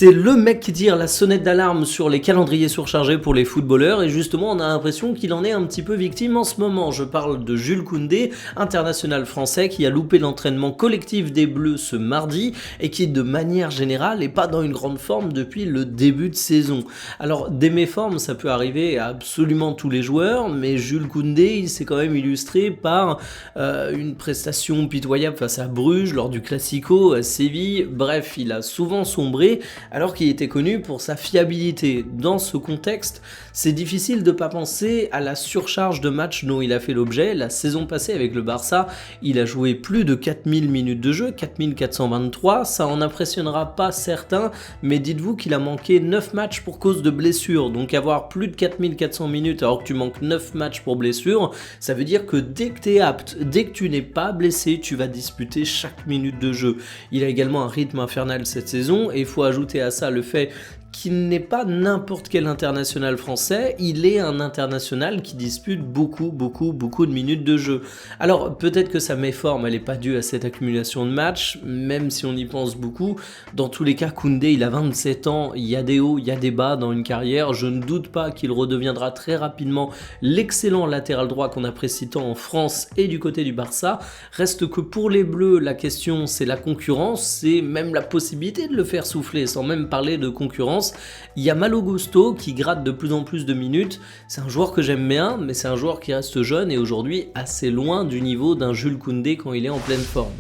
C'est le mec qui tire la sonnette d'alarme sur les calendriers surchargés pour les footballeurs et justement on a l'impression qu'il en est un petit peu victime en ce moment. Je parle de Jules Koundé, international français qui a loupé l'entraînement collectif des Bleus ce mardi et qui de manière générale n'est pas dans une grande forme depuis le début de saison. Alors des méformes ça peut arriver à absolument tous les joueurs, mais Jules Koundé il s'est quand même illustré par une prestation pitoyable face à Bruges lors du Classico à Séville. Bref, il a souvent sombré alors qu'il était connu pour sa fiabilité. Dans ce contexte, c'est difficile de ne pas penser à la surcharge de matchs dont il a fait l'objet. La saison passée avec le Barça, il a joué plus de 4000 minutes de jeu, 4423, ça en impressionnera pas certains, mais dites-vous qu'il a manqué 9 matchs pour cause de blessure, donc avoir plus de 4400 minutes alors que tu manques 9 matchs pour blessure, ça veut dire que dès que tu es apte, dès que tu n'es pas blessé, tu vas disputer chaque minute de jeu. Il a également un rythme infernal cette saison et il faut ajouter à ça le fait qu'il n'est pas n'importe quel international français, il est un international qui dispute beaucoup de minutes de jeu. Alors peut-être que sa méforme elle n'est pas due à cette accumulation de matchs, même si on y pense beaucoup. Dans tous les cas, Koundé il a 27 ans, il y a des hauts, il y a des bas dans une carrière, je ne doute pas qu'il redeviendra très rapidement l'excellent latéral droit qu'on apprécie tant en France et du côté du Barça. Reste que pour les Bleus, la question c'est la concurrence, c'est même la possibilité de le faire souffler, sans même parler de concurrence. Il y a Malo Gusto qui gratte de plus en plus de minutes, c'est un joueur que j'aime bien, mais c'est un joueur qui reste jeune et aujourd'hui assez loin du niveau d'un Jules Koundé quand il est en pleine forme.